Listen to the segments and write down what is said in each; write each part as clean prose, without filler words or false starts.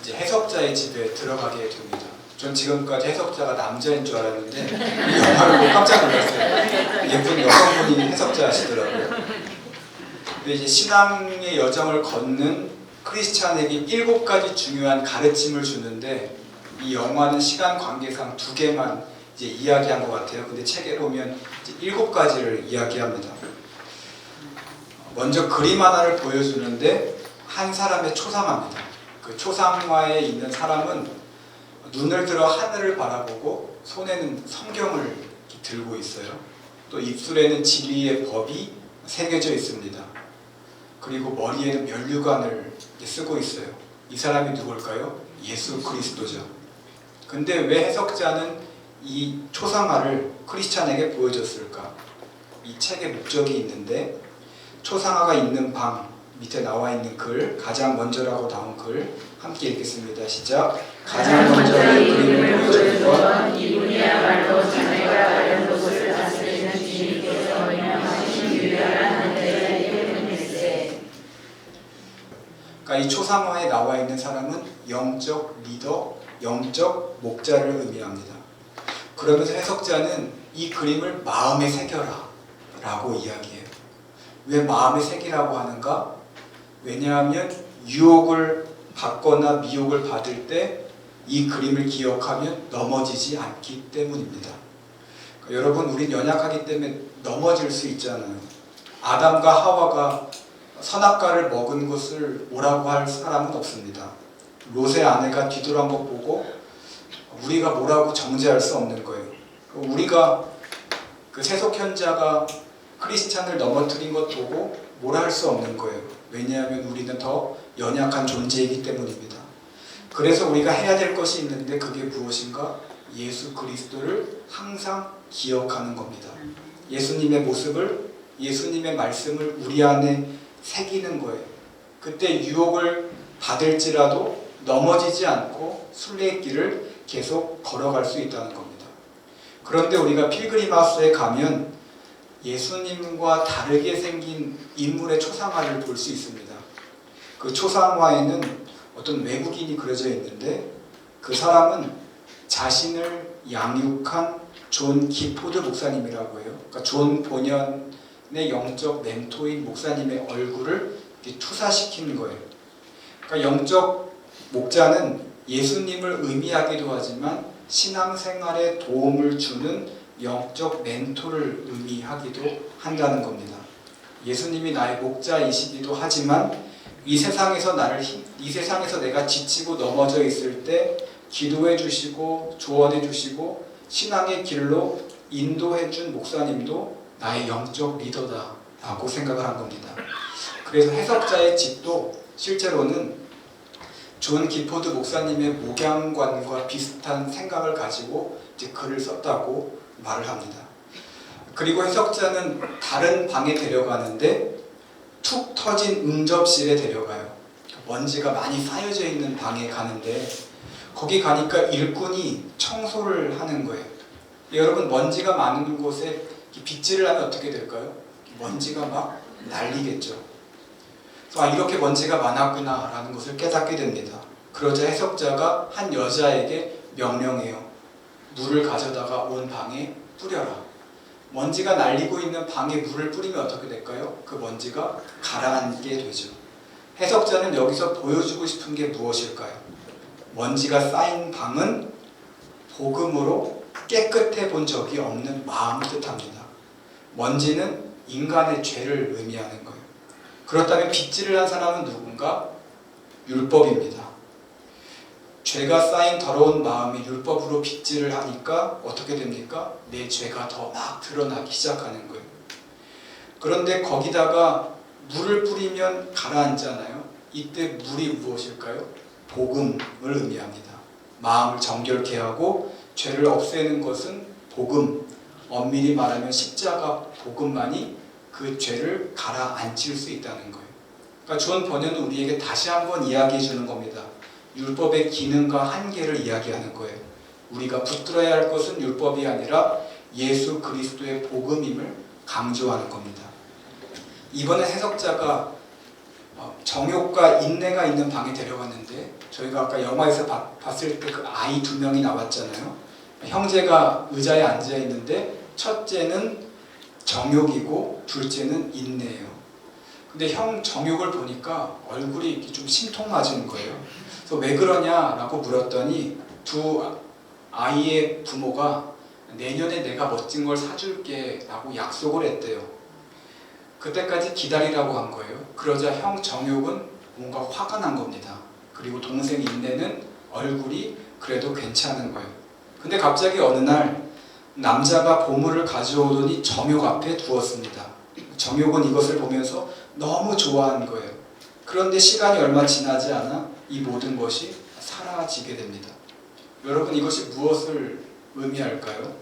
이제 해석자의 집에 들어가게 됩니다. 전 지금까지 해석자가 남자인 줄 알았는데 이 영화를 보고 깜짝 놀랐어요. 예쁜 여성분이 해석자시더라고요. 근데 이제 신앙의 여정을 걷는 크리스찬에게 7가지 중요한 가르침을 주는데 이 영화는 시간 관계상 2개만 이제 이야기한 것 같아요. 근데 책에 보면 이제 7가지를 이야기합니다. 먼저 그림 하나를 보여주는데 한 사람의 초상화입니다. 그 초상화에 있는 사람은 눈을 들어 하늘을 바라보고 손에는 성경을 들고 있어요. 또 입술에는 진리의 법이 새겨져 있습니다. 그리고 머리에는 면류관을 쓰고 있어요. 이 사람이 누굴까요? 예수 그리스도죠. 근데 왜 해석자는 이 초상화를 크리스찬에게 보여줬을까? 이 책의 목적이 있는데 초상화가 있는 방 밑에 나와 있는 글, 가장 먼저라고 나온 글 함께 읽겠습니다. 시작. 가장 먼저 그림을 보여준 건 이분이야말로 자네가 가려는 곳을 다스리는 주님께서 명하신 유일한 안내자이기 때문일세. 그러니까 이 초상화에 나와 있는 사람은 영적 리더, 영적 목자를 의미합니다. 그러면서 해석자는 이 그림을 마음에 새겨라 라고 이야기해요. 왜 마음에 새기라고 하는가? 왜냐하면 유혹을 받거나 미혹을 받을 때 이 그림을 기억하면 넘어지지 않기 때문입니다. 그러니까 여러분, 우린 연약하기 때문에 넘어질 수 있잖아요. 아담과 하와가 선악과를 먹은 것을 뭐라고 할 사람은 없습니다. 롯의 아내가 뒤돌아 한번 보고 우리가 뭐라고 정죄할 수 없는 거예요. 우리가 그 세속현자가 크리스찬을 넘어뜨린 것 보고 뭐라 할 수 없는 거예요. 왜냐하면 우리는 더 연약한 존재이기 때문입니다. 그래서 우리가 해야 될 것이 있는데 그게 무엇인가? 예수 그리스도를 항상 기억하는 겁니다. 예수님의 모습을, 예수님의 말씀을 우리 안에 새기는 거예요. 그때 유혹을 받을지라도 넘어지지 않고 순례의 길을 계속 걸어갈 수 있다는 겁니다. 그런데 우리가 필그림하우스에 가면 예수님과 다르게 생긴 인물의 초상화를 볼 수 있습니다. 그 초상화에는 어떤 외국인이 그려져 있는데 그 사람은 자신을 양육한 존 기포드 목사님이라고 해요. 그러니까 존 본연의 영적 멘토인 목사님의 얼굴을 이렇게 투사시킨 거예요. 그러니까 영적 목자는 예수님을 의미하기도 하지만 신앙생활에 도움을 주는 영적 멘토를 의미하기도 한다는 겁니다. 예수님이 나의 목자이시기도 하지만 이 세상에서 내가 지치고 넘어져 있을 때 기도해 주시고 조언해 주시고 신앙의 길로 인도해 준 목사님도 나의 영적 리더다 라고 생각을 한 겁니다. 그래서 해석자의 집도 실제로는 존 기포드 목사님의 목양관과 비슷한 생각을 가지고 이제 글을 썼다고 말을 합니다. 그리고 해석자는 다른 방에 데려가는데 툭 터진 응접실에 데려가요. 먼지가 많이 쌓여져 있는 방에 가는데 거기 가니까 일꾼이 청소를 하는 거예요. 여러분, 먼지가 많은 곳에 빗질을 하면 어떻게 될까요? 먼지가 막 날리겠죠. 그래서 이렇게 먼지가 많았구나 라는 것을 깨닫게 됩니다. 그러자 해석자가 한 여자에게 명령해요. 물을 가져다가 온 방에 뿌려라. 먼지가 날리고 있는 방에 물을 뿌리면 어떻게 될까요? 그 먼지가 가라앉게 되죠. 해석자는 여기서 보여주고 싶은 게 무엇일까요? 먼지가 쌓인 방은 복음으로 깨끗해 본 적이 없는 마음을 뜻합니다. 먼지는 인간의 죄를 의미하는 거예요. 그렇다면 빗질을 한 사람은 누군가? 율법입니다. 죄가 쌓인 더러운 마음이 율법으로 빗질을 하니까 어떻게 됩니까? 내 죄가 더 막 드러나기 시작하는 거예요. 그런데 거기다가 물을 뿌리면 가라앉잖아요. 이때 물이 무엇일까요? 복음을 의미합니다. 마음을 정결케 하고 죄를 없애는 것은 복음, 엄밀히 말하면 십자가 복음만이 그 죄를 가라앉힐 수 있다는 거예요. 그러니까 존 번연은 우리에게 다시 한번 이야기해 주는 겁니다. 율법의 기능과 한계를 이야기하는 거예요. 우리가 붙들어야 할 것은 율법이 아니라 예수 그리스도의 복음임을 강조하는 겁니다. 이번에 해석자가 정욕과 인내가 있는 방에 데려갔는데 저희가 아까 영화에서 봤을 때 그 아이 2명이 나왔잖아요. 형제가 의자에 앉아 있는데 첫째는 정욕이고 둘째는 인내예요. 근데 형 정욕을 보니까 얼굴이 이렇게 좀 심통맞은 거예요. 그래서 왜 그러냐라고 물었더니 두 아이의 부모가 내년에 내가 멋진 걸 사줄게 라고 약속을 했대요. 그때까지 기다리라고 한 거예요. 그러자 형 정욕은 뭔가 화가 난 겁니다. 그리고 동생 인내는 얼굴이 그래도 괜찮은 거예요. 근데 갑자기 어느 날 남자가 보물을 가져오더니 정욕 앞에 두었습니다. 정욕은 이것을 보면서 너무 좋아한 거예요. 그런데 시간이 얼마 지나지 않아 이 모든 것이 사라지게 됩니다. 여러분, 이것이 무엇을 의미할까요?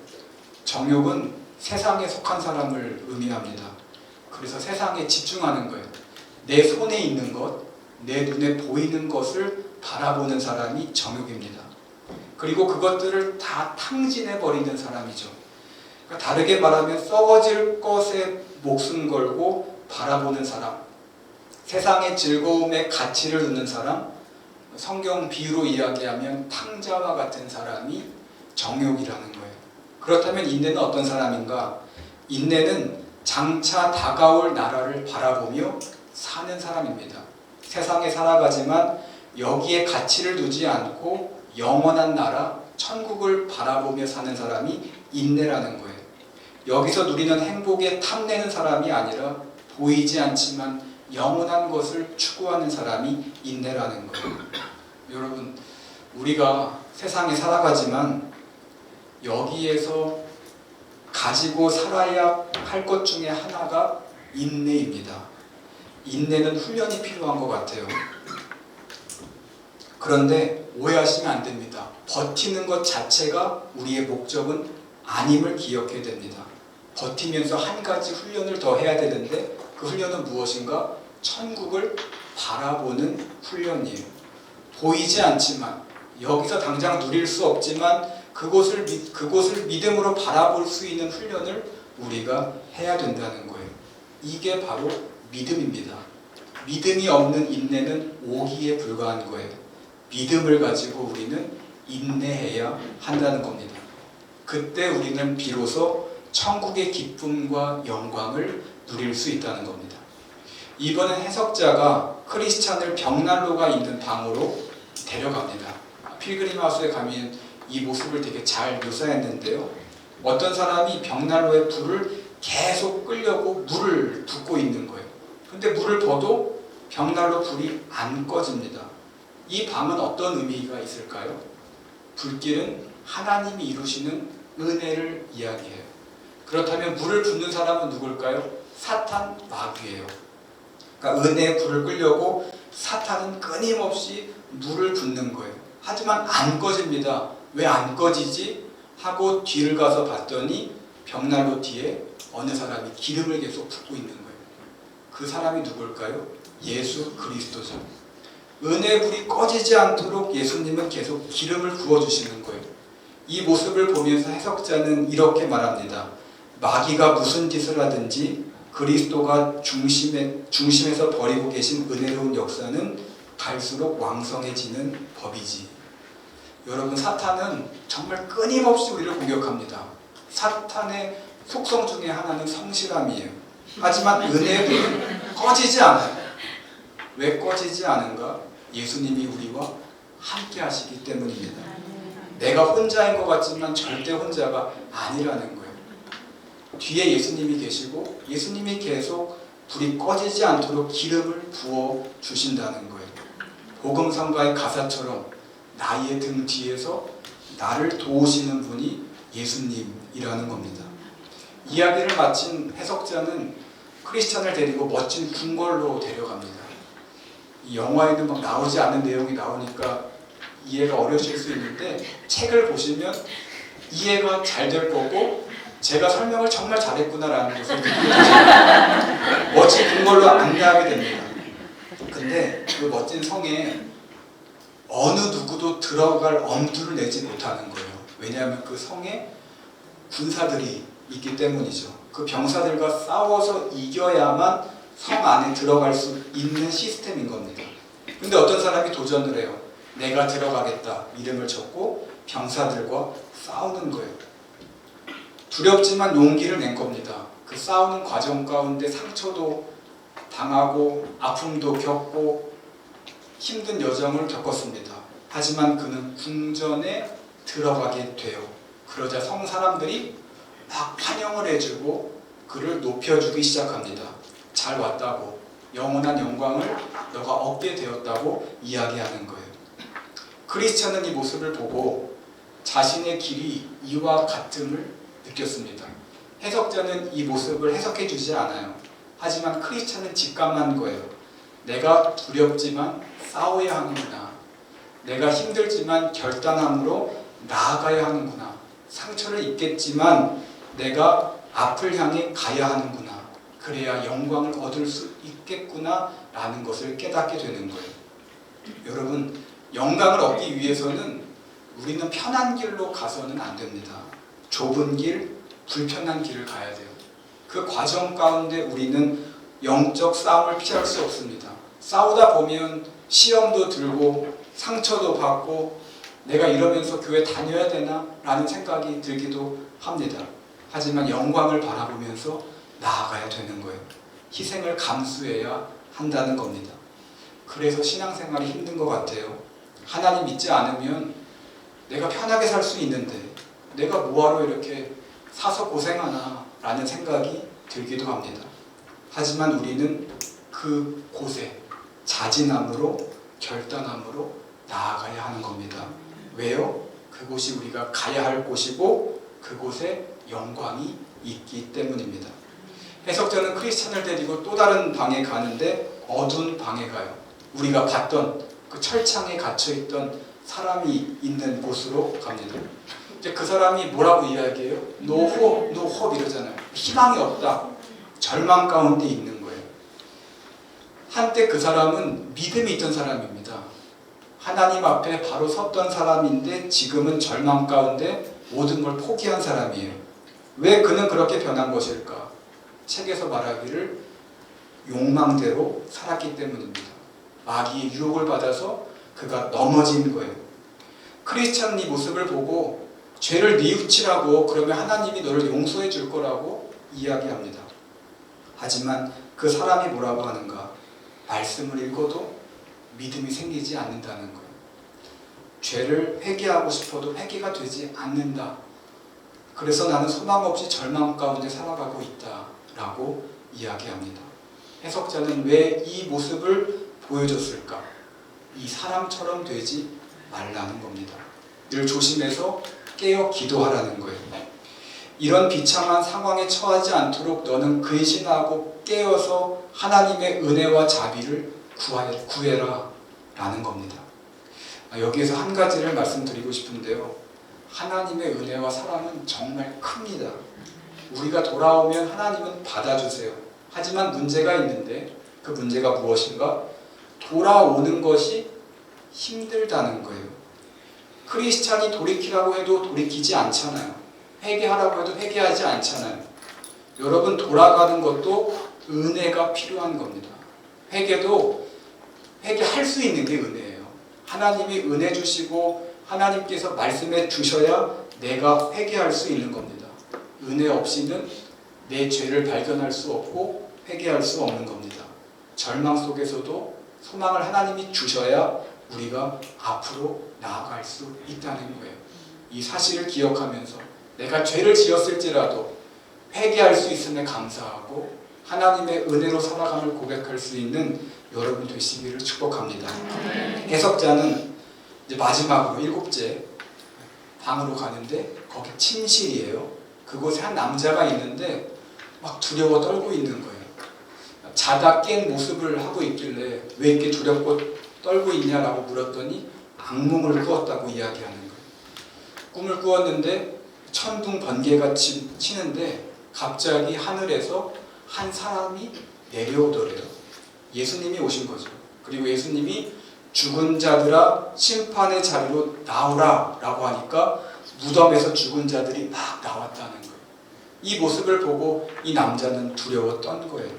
정욕은 세상에 속한 사람을 의미합니다. 그래서 세상에 집중하는 거예요. 내 손에 있는 것, 내 눈에 보이는 것을 바라보는 사람이 정욕입니다. 그리고 그것들을 다 탕진해버리는 사람이죠. 그러니까 다르게 말하면 썩어질 것에 목숨 걸고 바라보는 사람, 세상의 즐거움에 가치를 두는 사람, 성경 비유로 이야기하면 탕자와 같은 사람이 정욕이라는 거예요. 그렇다면 인내는 어떤 사람인가? 인내는 장차 다가올 나라를 바라보며 사는 사람입니다. 세상에 살아가지만 여기에 가치를 두지 않고 영원한 나라, 천국을 바라보며 사는 사람이 인내라는 거예요. 여기서 누리는 행복에 탐내는 사람이 아니라 보이지 않지만 영원한 것을 추구하는 사람이 인내라는 거예요. 여러분, 우리가 세상에 살아가지만 여기에서 가지고 살아야 할 것 중에 하나가 인내입니다. 인내는 훈련이 필요한 것 같아요. 그런데 오해하시면 안 됩니다. 버티는 것 자체가 우리의 목적은 아님을 기억해야 됩니다. 버티면서 한 가지 훈련을 더 해야 되는데 그 훈련은 무엇인가? 천국을 바라보는 훈련이에요. 보이지 않지만 여기서 당장 누릴 수 없지만 그곳을 믿음으로 바라볼 수 있는 훈련을 우리가 해야 된다는 거예요. 이게 바로 믿음입니다. 믿음이 없는 인내는 오기에 불과한 거예요. 믿음을 가지고 우리는 인내해야 한다는 겁니다. 그때 우리는 비로소 천국의 기쁨과 영광을 누릴 수 있다는 겁니다. 이번엔 해석자가 크리스찬을 벽난로가 있는 방으로 데려갑니다. 필그림 하우스에 가면 이 모습을 되게 잘 묘사했는데요. 어떤 사람이 벽난로에 불을 계속 끄려고 물을 붓고 있는 거예요. 근데 물을 둬도 벽난로 불이 안 꺼집니다. 이 방은 어떤 의미가 있을까요? 불길은 하나님이 이루시는 은혜를 이야기해요. 그렇다면 물을 붓는 사람은 누굴까요? 사탄 마귀예요. 그러니까 은혜의 불을 끄려고 사탄은 끊임없이 물을 붓는 거예요. 하지만 안 꺼집니다. 왜 안 꺼지지? 하고 뒤를 가서 봤더니 벽난로 뒤에 어느 사람이 기름을 계속 붓고 있는 거예요. 그 사람이 누굴까요? 예수 그리스도죠. 은혜의 불이 꺼지지 않도록 예수님은 계속 기름을 부어주시는 거예요. 이 모습을 보면서 해석자는 이렇게 말합니다. 마귀가 무슨 짓을 하든지 그리스도가 중심에서 벌이고 계신 은혜로운 역사는 갈수록 왕성해지는 법이지. 여러분, 사탄은 정말 끊임없이 우리를 공격합니다. 사탄의 속성 중에 하나는 성실함이에요. 하지만 은혜의 불은 꺼지지 않아요. 왜 꺼지지 않은가? 예수님이 우리와 함께 하시기 때문입니다. 내가 혼자인 것 같지만 절대 혼자가 아니라는 거예요. 뒤에 예수님이 계시고 예수님이 계속 불이 꺼지지 않도록 기름을 부어 주신다는 거예요. 복음성가의 가사처럼 나의 등 뒤에서 나를 도우시는 분이 예수님이라는 겁니다. 이야기를 마친 해석자는 크리스찬을 데리고 멋진 궁궐로 데려갑니다. 이 영화에는 막 나오지 않는 내용이 나오니까 이해가 어려우실 수 있는데 책을 보시면 이해가 잘 될 거고 제가 설명을 정말 잘했구나라는 것을 느끼게 됩니다. 멋진 궁궐로 안내하게 됩니다. 근데 그 멋진 성에 어느 누구도 들어갈 엄두를 내지 못하는 거예요. 왜냐하면 그 성에 군사들이 있기 때문이죠. 그 병사들과 싸워서 이겨야만 성 안에 들어갈 수 있는 시스템인 겁니다. 근데 어떤 사람이 도전을 해요. 내가 들어가겠다. 이름을 적고 병사들과 싸우는 거예요. 두렵지만 용기를 낸 겁니다. 그 싸우는 과정 가운데 상처도 당하고 아픔도 겪고 힘든 여정을 겪었습니다. 하지만 그는 궁전에 들어가게 돼요. 그러자 성 사람들이 막 환영을 해주고 그를 높여주기 시작합니다. 잘 왔다고, 영원한 영광을 너가 얻게 되었다고 이야기하는 거예요. 크리스찬은 이 모습을 보고 자신의 길이 이와 같음을 느꼈습니다. 해석자는 이 모습을 해석해 주지 않아요. 하지만 크리스찬은 직감한 거예요. 내가 두렵지만 싸워야 하는구나. 내가 힘들지만 결단함으로 나아가야 하는구나. 상처를 입겠지만 내가 앞을 향해 가야 하는구나. 그래야 영광을 얻을 수 있겠구나 라는 것을 깨닫게 되는 거예요. 여러분, 영광을 얻기 위해서는 우리는 편한 길로 가서는 안 됩니다. 좁은 길, 불편한 길을 가야 돼요. 그 과정 가운데 우리는 영적 싸움을 피할 수 없습니다. 싸우다 보면 시험도 들고 상처도 받고 내가 이러면서 교회 다녀야 되나? 라는 생각이 들기도 합니다. 하지만 영광을 바라보면서 나아가야 되는 거예요. 희생을 감수해야 한다는 겁니다. 그래서 신앙생활이 힘든 것 같아요. 하나님 믿지 않으면 내가 편하게 살 수 있는데 내가 뭐하러 이렇게 사서 고생하나 라는 생각이 들기도 합니다. 하지만 우리는 그 곳에 자진함으로 결단함으로 나아가야 하는 겁니다. 왜요? 그곳이 우리가 가야 할 곳이고 그곳에 영광이 있기 때문입니다. 해석자는 크리스찬을 데리고 또 다른 방에 가는데 어두운 방에 가요. 우리가 봤던 그 철창에 갇혀있던 사람이 있는 곳으로 갑니다. 이제 그 사람이 뭐라고 이야기해요? No hope, no hope 이러잖아요. 희망이 없다. 절망 가운데 있는 거예요. 한때 그 사람은 믿음이 있던 사람입니다. 하나님 앞에 바로 섰던 사람인데 지금은 절망 가운데 모든 걸 포기한 사람이에요. 왜 그는 그렇게 변한 것일까? 책에서 말하기를 욕망대로 살았기 때문입니다. 마귀의 유혹을 받아서 그가 넘어진 거예요. 크리스찬은 이 모습을 보고 죄를 뉘우치라고 그러면 하나님이 너를 용서해 줄 거라고 이야기합니다. 하지만 그 사람이 뭐라고 하는가? 말씀을 읽어도 믿음이 생기지 않는다는 거예요. 죄를 회개하고 싶어도 회개가 되지 않는다. 그래서 나는 소망 없이 절망 가운데 살아가고 있다라고 이야기합니다. 해석자는 왜 이 모습을 보여줬을까? 이 사람처럼 되지 말라는 겁니다. 늘 조심해서 깨어 기도하라는 거예요. 이런 비참한 상황에 처하지 않도록 너는 근신하고 깨어서 하나님의 은혜와 자비를 구해라 라는 겁니다. 여기에서 한 가지를 말씀드리고 싶은데요. 하나님의 은혜와 사랑은 정말 큽니다. 우리가 돌아오면 하나님은 받아주세요. 하지만 문제가 있는데 그 문제가 무엇인가? 돌아오는 것이 힘들다는 거예요. 크리스찬이 돌이키라고 해도 돌이키지 않잖아요. 회개하라고 해도 회개하지 않잖아요. 여러분, 돌아가는 것도 은혜가 필요한 겁니다. 회개할 수 있는 게 은혜예요. 하나님이 은혜 주시고 하나님께서 말씀해 주셔야 내가 회개할 수 있는 겁니다. 은혜 없이는 내 죄를 발견할 수 없고 회개할 수 없는 겁니다. 절망 속에서도 소망을 하나님이 주셔야 우리가 앞으로 나아갈 수 있다는 거예요. 이 사실을 기억하면서 내가 죄를 지었을지라도 회개할 수 있음에 감사하고 하나님의 은혜로 살아감을 고백할 수 있는 여러분 되시기를 축복합니다. 해석자는 이제 마지막으로 7째 방으로 가는데 거기 침실이에요. 그곳에 한 남자가 있는데 막 두려워 떨고 있는 거예요. 자다 깬 모습을 하고 있길래 왜 이렇게 두렵고 떨고 있냐라고 물었더니 악몽을 꾸었다고 이야기하는 거예요. 꿈을 꾸었는데 천둥 번개가 치는데 갑자기 하늘에서 한 사람이 내려오더래요. 예수님이 오신 거죠. 그리고 예수님이 죽은 자들아 심판의 자리로 나오라 라고 하니까 무덤에서 죽은 자들이 막 나왔다는 거예요. 이 모습을 보고 이 남자는 두려워 떤 거예요.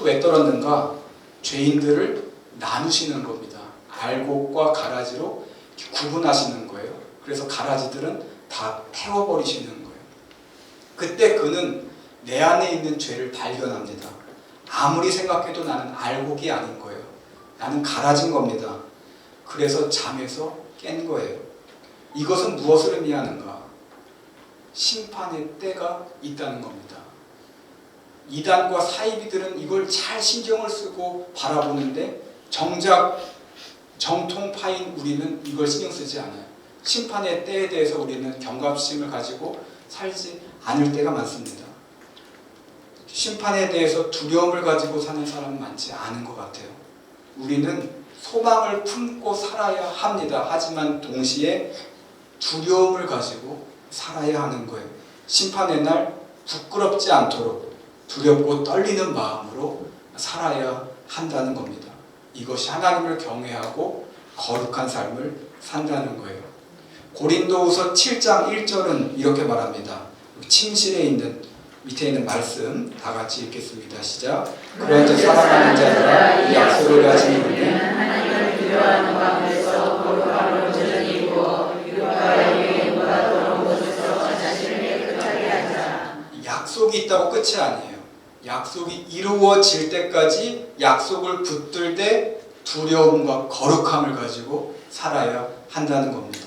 또 왜 떨었는가? 죄인들을 나누시는 겁니다. 알곡과 가라지로 구분하시는 거예요. 그래서 가라지들은 다 태워버리시는 거예요. 그때 그는 내 안에 있는 죄를 발견합니다. 아무리 생각해도 나는 알곡이 아닌 거예요. 나는 가라진 겁니다. 그래서 잠에서 깬 거예요. 이것은 무엇을 의미하는가? 심판의 때가 있다는 겁니다. 이단과 사이비들은 이걸 잘 신경을 쓰고 바라보는데 정작 정통파인 우리는 이걸 신경 쓰지 않아요. 심판의 때에 대해서 우리는 경각심을 가지고 살지 않을 때가 많습니다. 심판에 대해서 두려움을 가지고 사는 사람은 많지 않은 것 같아요. 우리는 소망을 품고 살아야 합니다. 하지만 동시에 두려움을 가지고 살아야 하는 거예요. 심판의 날 부끄럽지 않도록 두렵고 떨리는 마음으로 살아야 한다는 겁니다. 이것이 하나님을 경외하고 거룩한 삶을 산다는 거예요. 고린도후서 7장 1절은 이렇게 말합니다. 침실에 있는 밑에 있는 말씀 다 같이 읽겠습니다. 시작. 그런즉 사랑하는 자들아 이 약속을 가진 우리는 하나님을 두려워하는 가운데서 거룩함을 온전히 이루어 육과의 유행과 더러운 것에서 자신을 깨끗하게 하자. 약속이 있다고 끝이 아니에요. 약속이 이루어질 때까지 약속을 붙들되 두려움과 거룩함을 가지고 살아야 한다는 겁니다.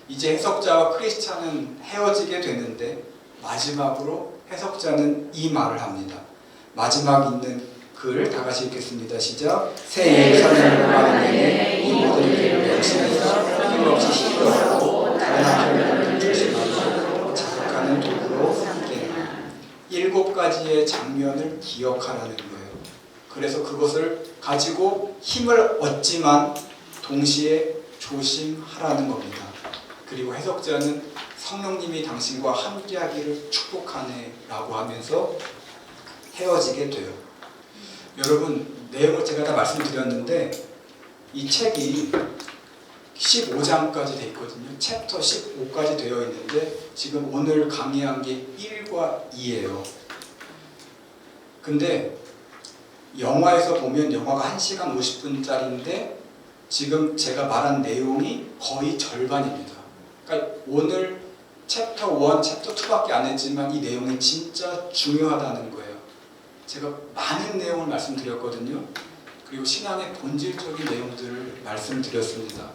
이제 해석자와 크리스찬은 헤어지게 되는데 마지막으로 해석자는 이 말을 합니다. 마지막 있는 글 다 같이 읽겠습니다. 시작. 새 예루살렘을 구하는 내내 이 모든 길을 명심해서 끊임없이 힘들었고 다른 한편으로 조심하고 자극하는 도구로 삼게나. 7가지의 장면을 기억하라는 거예요. 그래서 그것을 가지고 힘을 얻지만 동시에 조심하라는 겁니다. 그리고 해석자는 성령님이 당신과 함께하기를 축복하네 라고 하면서 헤어지게 돼요. 여러분, 내용을 제가 다 말씀드렸는데 이 책이 15장까지 되어 있거든요. 챕터 15까지 되어 있는데 지금 오늘 강의한 게 1과 2예요. 근데 영화에서 보면 영화가 1시간 50분짜리인데 지금 제가 말한 내용이 거의 절반입니다. 그러니까 오늘 챕터 1, 챕터 2밖에 안 했지만 이 내용이 진짜 중요하다는 거예요. 제가 많은 내용을 말씀드렸거든요. 그리고 신앙의 본질적인 내용들을 말씀드렸습니다.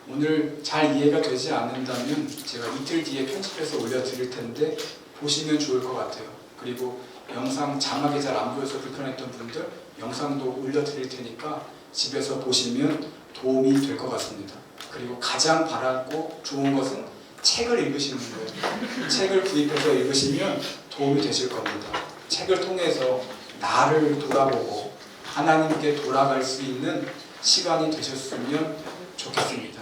오늘 잘 이해가 되지 않는다면 제가 이틀 뒤에 편집해서 올려드릴 텐데 보시면 좋을 것 같아요. 그리고 영상 자막이 잘 안 보여서 불편했던 분들 영상도 올려드릴 테니까 집에서 보시면 도움이 될 것 같습니다. 그리고 가장 바라고 좋은 것은 책을 읽으시는 거예요. 책을 구입해서 읽으시면 도움이 되실 겁니다. 책을 통해서 나를 돌아보고 하나님께 돌아갈 수 있는 시간이 되셨으면 좋겠습니다.